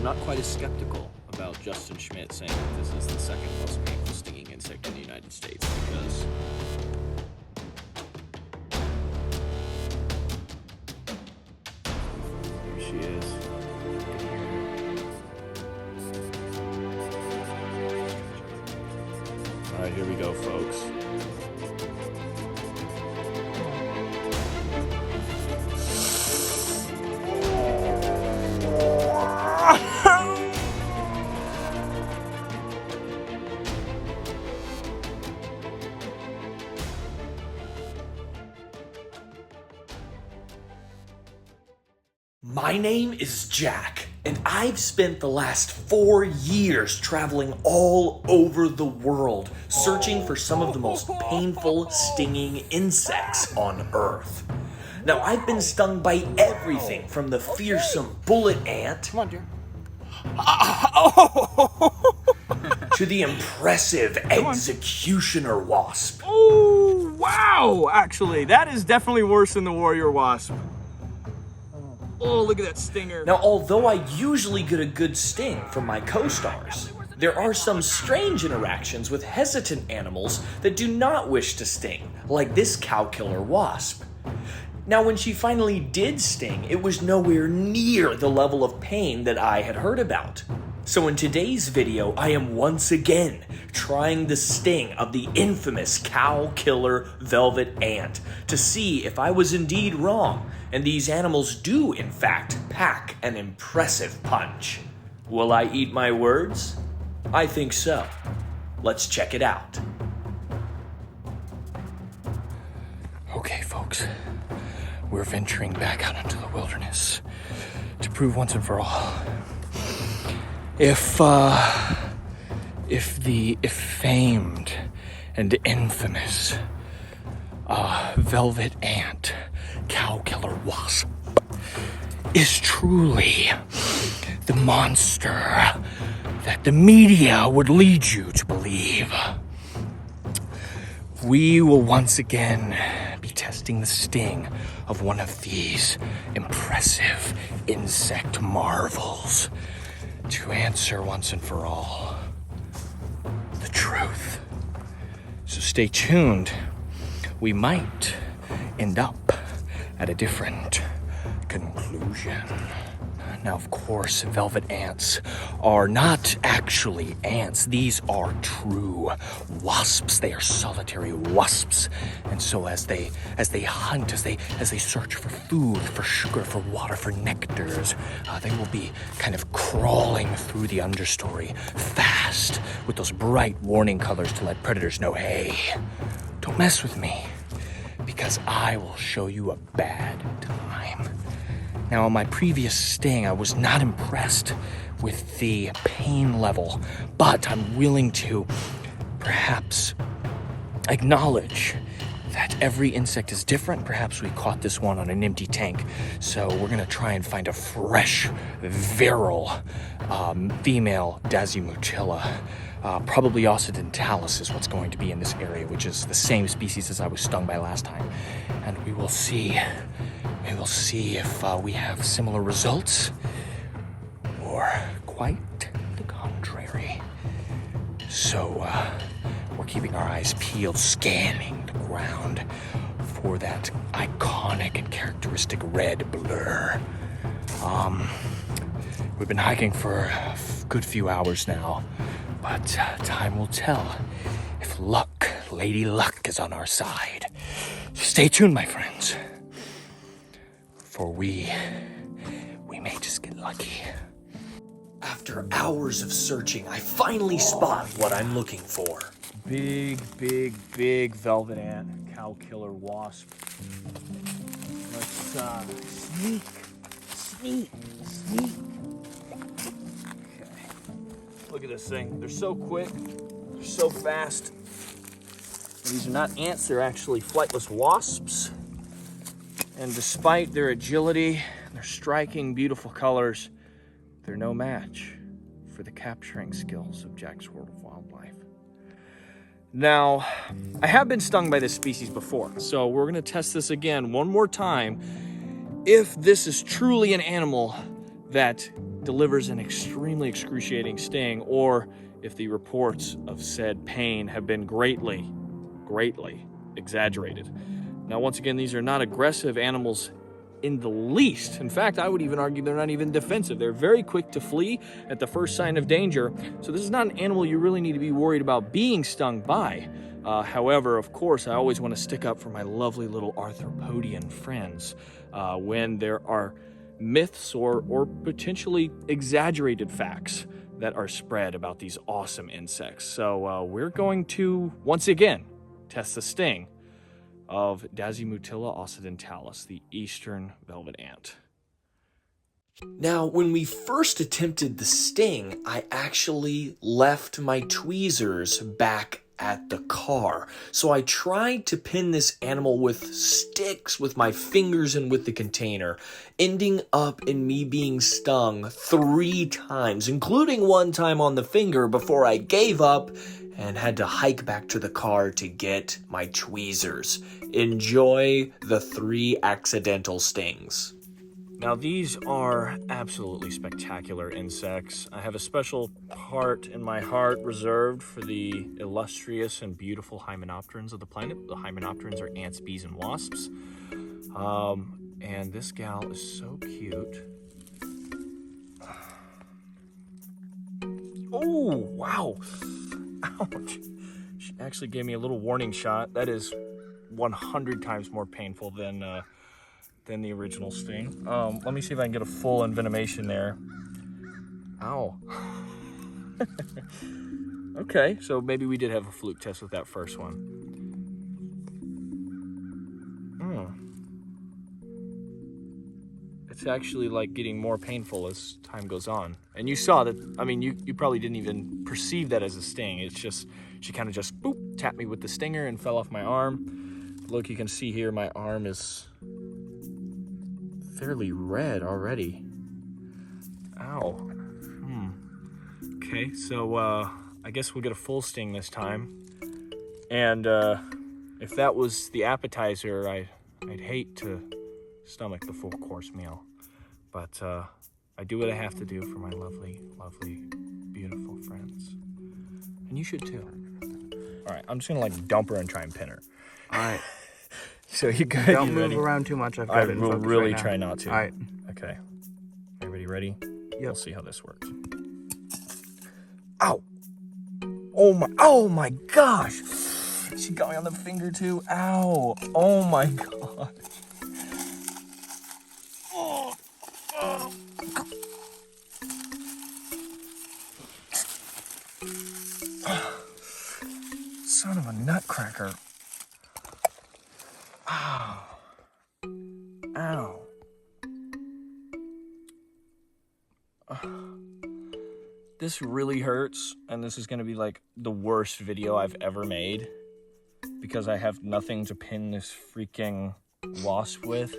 I'm not quite as skeptical about Justin Schmidt saying that this is the second most painful stinging insect in the United States, because here she is. All right, here we go, folks. My name is Jack, and I've spent the last 4 years traveling all over the world, searching for some of the most painful stinging insects on Earth. Now, I've been stung by everything from the fearsome bullet ant, Come on, dear. to the impressive executioner wasp. Oh, wow! Actually, that is definitely worse than the warrior wasp. Oh, look at that stinger. Now, although I usually get a good sting from my co-stars, there are some strange interactions with hesitant animals that do not wish to sting, like this cow killer wasp. Now, when she finally did sting, it was nowhere near the level of pain that I had heard about. So in today's video, I am once again trying the sting of the infamous cow killer velvet ant to see if I was indeed wrong and these animals do in fact pack an impressive punch. Will I eat my words? I think so. Let's check it out. Okay, folks. We're venturing back out into the wilderness to prove once and for all if the famed and infamous velvet ant cow killer wasp is truly the monster that the media would lead you to believe. We will once again be testing the sting of one of these impressive insect marvels to answer once and for all the truth. So stay tuned. We might end up at a different conclusion. Now, of course, velvet ants are not actually ants. These are true wasps. They are solitary wasps. And so as they hunt, as they search for food, for sugar, for water, for nectars, they will be kind of crawling through the understory fast with those bright warning colors to let predators know, hey, don't mess with me, because I will show you a bad time. Now, on my previous sting, I was not impressed with the pain level, but I'm willing to perhaps acknowledge that every insect is different. Perhaps we caught this one on an empty tank, so we're gonna try and find a fresh, virile female Dasymuchilla. Probably occidentalis is what's going to be in this area, which is the same species as I was stung by last time. And we will see if we have similar results or quite the contrary. So we're keeping our eyes peeled, scanning the ground for that iconic and characteristic red blur. We've been hiking for a good few hours now, but time will tell if luck, Lady Luck, is on our side. So stay tuned, my friends, for we may just get lucky. After hours of searching, I finally spot what I'm looking for. Big velvet ant, cow killer wasp. Let's sneak. Okay. Look at this thing. They're so quick. They're so fast. These are not ants. They're actually flightless wasps. And despite their agility, their striking, beautiful colors, they're no match for the capturing skills of Jack's World of Wildlife. Now, I have been stung by this species before, so we're gonna test this again one more time. If this is truly an animal that delivers an extremely excruciating sting, or if the reports of said pain have been greatly exaggerated. Now, once again, these are not aggressive animals in the least. In fact, I would even argue they're not even defensive. They're very quick to flee at the first sign of danger. So this is not an animal you really need to be worried about being stung by. However, of course, I always want to stick up for my lovely little arthropodian friends when there are myths or potentially exaggerated facts that are spread about these awesome insects. So we're going to, once again, test the sting of Dasyamutilla occidentalis, the eastern velvet ant. Now, when we first attempted the sting, I actually left my tweezers back at the car. So I tried to pin this animal with sticks with my fingers and with the container, ending up in me being stung 3 times, including one time on the finger before I gave up and had to hike back to the car to get my tweezers. Enjoy the 3 accidental stings. Now, these are absolutely spectacular insects. I have a special part in my heart reserved for the illustrious and beautiful hymenopterans of the planet. The hymenopterans are ants, bees, and wasps. And this gal is so cute. Oh, wow. Ouch. She actually gave me a little warning shot. That is 100 times more painful than the original sting. Let me see if I can get a full envenomation there. Ow. Okay, so maybe we did have a fluke test with that first one. It's actually like getting more painful as time goes on. And you saw that, I mean, you probably didn't even perceive that as a sting. It's just, she kind of just, boop, tapped me with the stinger and fell off my arm. Look, you can see here, my arm is fairly red already. Ow. Okay, so I guess we'll get a full sting this time. And if that was the appetizer, I'd hate to stomach the full course meal. But I do what I have to do for my lovely, lovely, beautiful friends. And you should too. All right, I'm just gonna like dump her and try and pin her. All right. So you good? Don't You move ready? around too much. I've got I it in will focus really right now. try not to. All right. Okay. Everybody ready? Yep. We'll see how this works. Ow! Oh my gosh! She got me on the finger too. Ow! Oh my god! Son of a nutcracker. Ow. Ow. This really hurts, and this is gonna be like the worst video I've ever made because I have nothing to pin this freaking wasp with.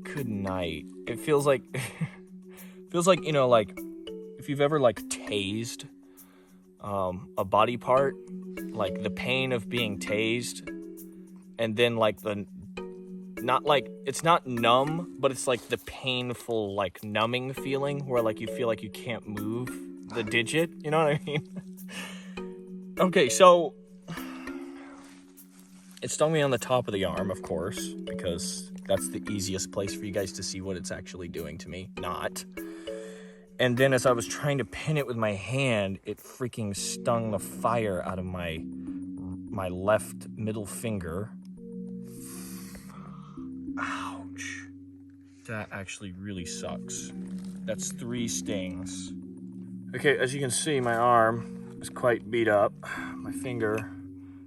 Good night. It feels like you know, like if you've ever like tased a body part, like the pain of being tased, and then like not like, it's not numb, but it's like the painful like numbing feeling where like you feel like you can't move the digit, you know what I mean? Okay, so it stung me on the top of the arm, of course, because that's the easiest place for you guys to see what it's actually doing to me. Not. And then as I was trying to pin it with my hand, it freaking stung the fire out of my left middle finger. Ouch. That actually really sucks. That's 3 stings. Okay, as you can see, my arm is quite beat up. My finger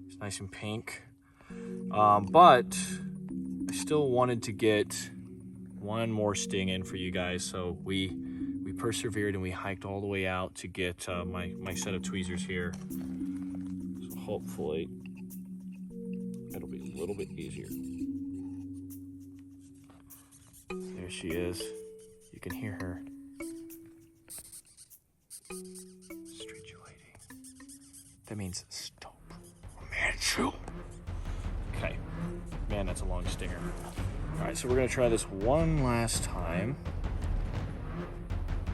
is nice and pink. But I still wanted to get one more sting in for you guys, so we persevered and we hiked all the way out to get my set of tweezers here. So hopefully it'll be a little bit easier. There she is. You can hear her. Stridulating. That means stop. Manchu. Okay. Man, that's a long stinger. Alright, so we're gonna try this one last time.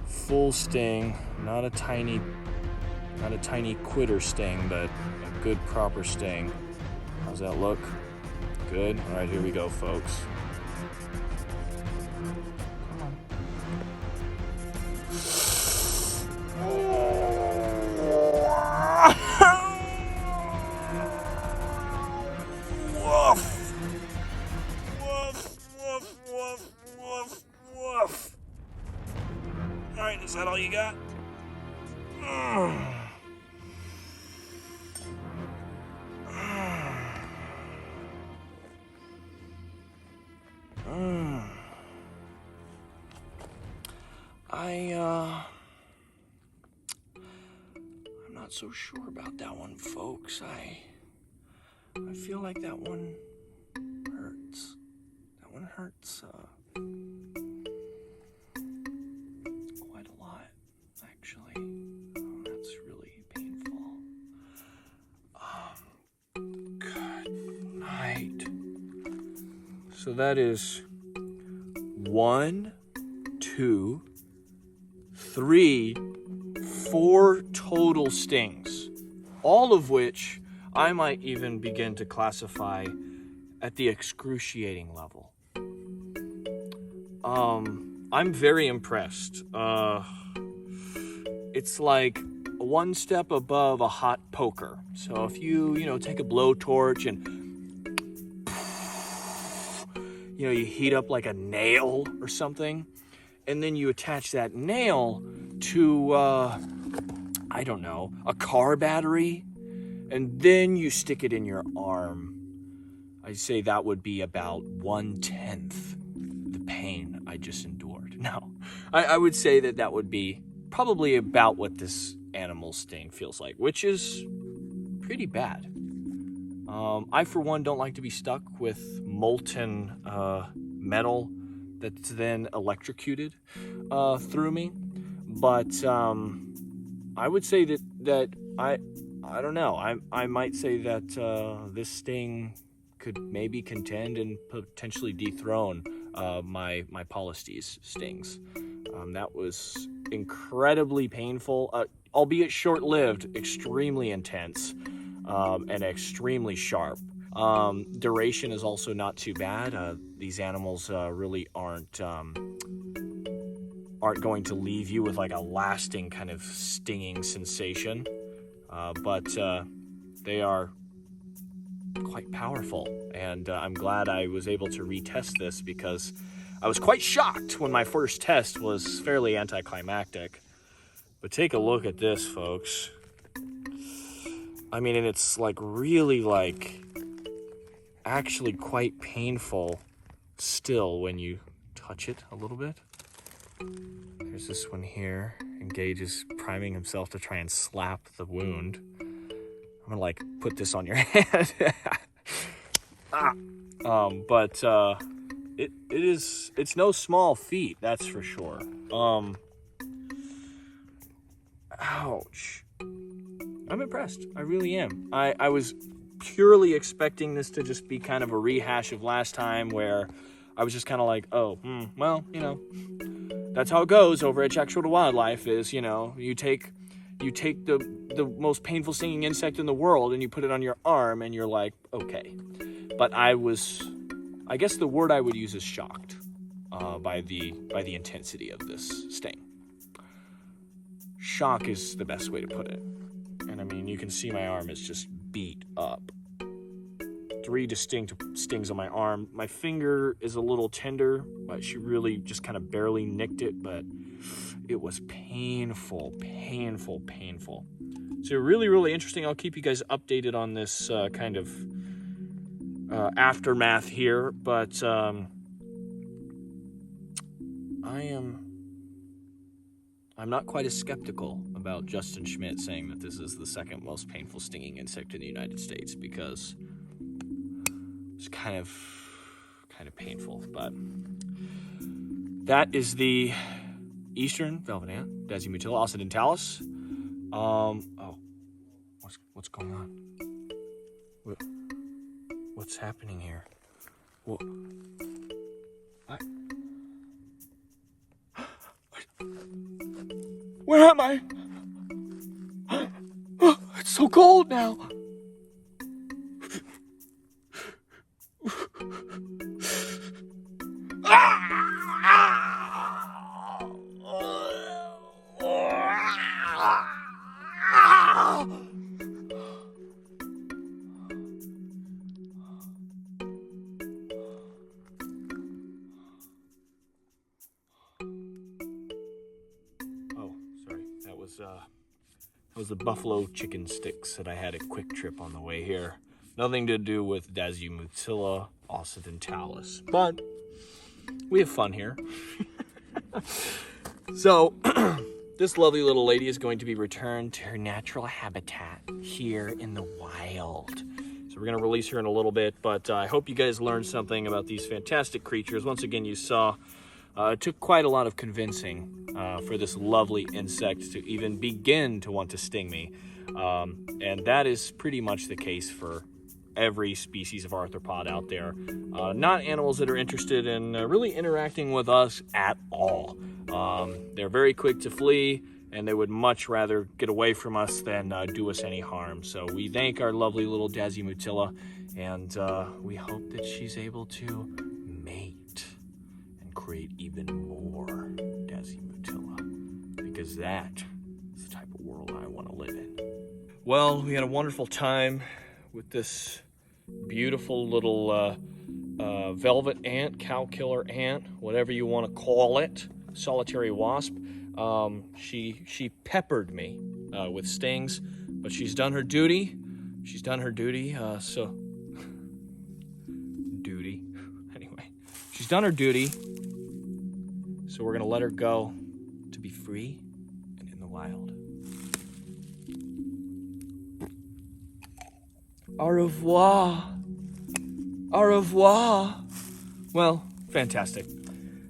Full sting, not a tiny quitter sting, but a good proper sting. How's that look? Good. Alright, here we go, folks. Woof! Woof, woof, woof, woof, woof. Alright, is that all you got? I'm not so sure about that one, folks. I feel like that one hurts. That one hurts quite a lot, actually. Oh, that's really painful. Good night. So that is 1, 2, 3, 4 total stings, all of which I might even begin to classify at the excruciating level. I'm very impressed. It's like one step above a hot poker. So if you take a blowtorch and you heat up like a nail or something, and then you attach that nail to, I don't know, a car battery, and then you stick it in your arm. I'd say that would be about 1/10 the pain I just endured. No, I would say that would be probably about what this animal sting feels like, which is pretty bad. I, for one, don't like to be stuck with molten metal that's then electrocuted through me. But I would say that I don't know. I might say that this sting could maybe contend and potentially dethrone my Polistes stings. That was incredibly painful, albeit short-lived, extremely intense, and extremely sharp. Duration is also not too bad. These animals really aren't going to leave you with like a lasting kind of stinging sensation, but they are quite powerful, and I'm glad I was able to retest this because I was quite shocked when my first test was fairly anticlimactic. But take a look at this, folks. I mean, and it's like really like actually quite painful still when you touch it a little bit. There's this one here, and Gage is priming himself to try and slap the wound. I'm gonna like put this on your hand. It's no small feat, that's for sure. Ouch. I'm impressed. I really am. I was purely expecting this to just be kind of a rehash of last time where I was just kind of like, well, that's how it goes over at Check Shore to Wildlife is, you take the most painful stinging insect in the world and you put it on your arm and you're like, okay. But I guess the word I would use is shocked by the intensity of this sting. Shock is the best way to put it. And I mean, you can see my arm is just beat up. 3 distinct stings on my arm. My finger is a little tender, but she really just kind of barely nicked it, but it was painful. So really, really interesting. I'll keep you guys updated on this kind of aftermath here, but I'm not quite as skeptical about Justin Schmidt saying that this is the second most painful stinging insect in the United States, because it's kind of painful. But that is the Eastern velvet ant, Desmutilla occidentalis. What's going on? What's happening here? Where am I? Oh, it's so cold now. Oh, sorry. That was the buffalo chicken sticks that I had at Quick Trip on the way here. Nothing to do with Doozy occidentalis, but we have fun here. So, this lovely little lady is going to be returned to her natural habitat here in the wild. So we're going to release her in a little bit, but I hope you guys learned something about these fantastic creatures. Once again, you saw it took quite a lot of convincing for this lovely insect to even begin to want to sting me. And that is pretty much the case for every species of arthropod out there. Not animals that are interested in really interacting with us at all. They're very quick to flee, and they would much rather get away from us than do us any harm. So we thank our lovely little Doozy, and we hope that she's able to mate and create even more Doozy, because that is the type of world I want to live in. Well, we had a wonderful time with this beautiful little velvet ant, cow killer ant, whatever you want to call it, solitary wasp. She peppered me with stings, but she's done her duty. She's done her duty. Anyway, she's done her duty. So we're gonna let her go to be free and in the wild. Au revoir. Au revoir. Well, fantastic.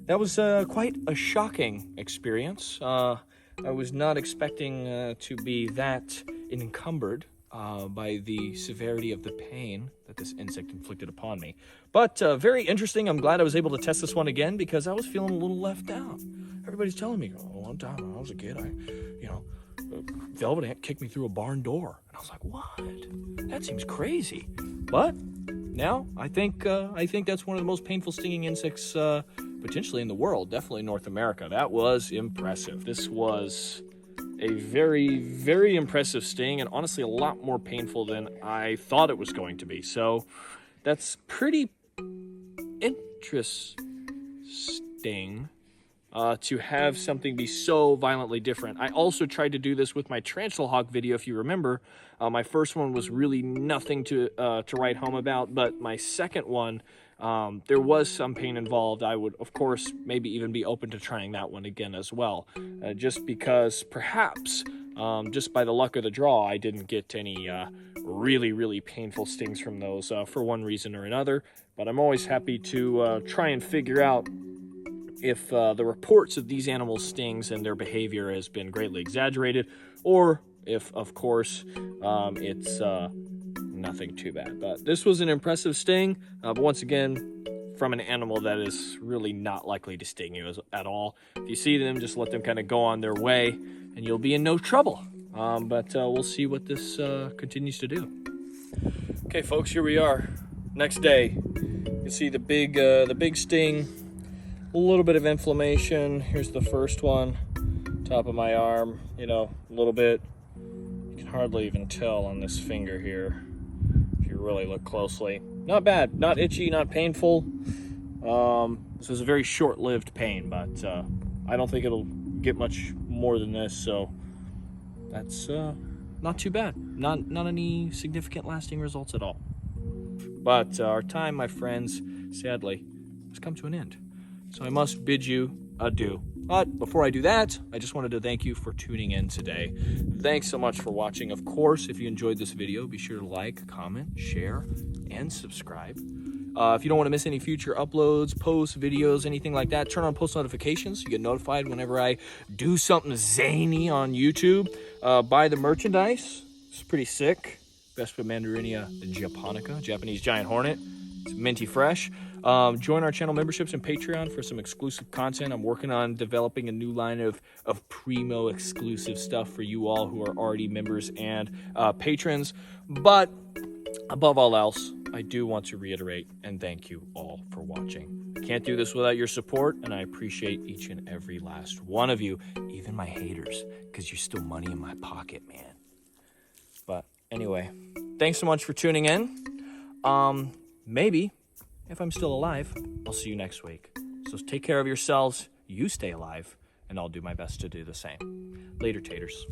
That was quite a shocking experience. I was not expecting to be that encumbered by the severity of the pain that this insect inflicted upon me. But very interesting. I'm glad I was able to test this one again because I was feeling a little left out. Everybody's telling me, one time when I was a kid, velvet ant kicked me through a barn door. And I was like, what? That seems crazy. But now I think that's one of the most painful stinging insects potentially in the world, definitely North America. That was impressive. This was a very, very impressive sting, and honestly a lot more painful than I thought it was going to be. So that's pretty interesting to have something be so violently different. I also tried to do this with my tarantula hawk video, if you remember. My first one was really nothing to write home about, but my second one, there was some pain involved. I would, of course, maybe even be open to trying that one again as well. Just because perhaps, just by the luck of the draw, I didn't get any really, really painful stings from those for one reason or another. But I'm always happy to try and figure out if the reports of these animals' stings and their behavior has been greatly exaggerated, or if, of course, it's nothing too bad. But this was an impressive sting, but once again, from an animal that is really not likely to sting you at all. If you see them, just let them kind of go on their way, and you'll be in no trouble. But we'll see what this continues to do. Okay, folks, here we are. Next day, you can see the big sting. A little bit of inflammation. Here's the first one, top of my arm, a little bit. You can hardly even tell on this finger here if you really look closely. Not bad, not itchy, not painful. This is a very short-lived pain, but I don't think it'll get much more than this, so that's not too bad. Not any significant lasting results at all. But our time, my friends, sadly, has come to an end. So I must bid you adieu. But before I do that, I just wanted to thank you for tuning in today. Thanks so much for watching. Of course, if you enjoyed this video, be sure to like, comment, share, and subscribe. If you don't want to miss any future uploads, posts, videos, anything like that, turn on post notifications so you get notified whenever I do something zany on YouTube. Buy the merchandise. It's pretty sick. Vespa Mandarinia japonica, Japanese giant hornet. It's minty fresh. Join our channel memberships and Patreon for some exclusive content. I'm working on developing a new line of primo exclusive stuff for you all who are already members and patrons. But above all else, I do want to reiterate and thank you all for watching. I can't do this without your support, and I appreciate each and every last one of you, even my haters, because you're still money in my pocket, man. But anyway, thanks so much for tuning in. Maybe, if I'm still alive, I'll see you next week. So take care of yourselves, you stay alive, and I'll do my best to do the same. Later, taters.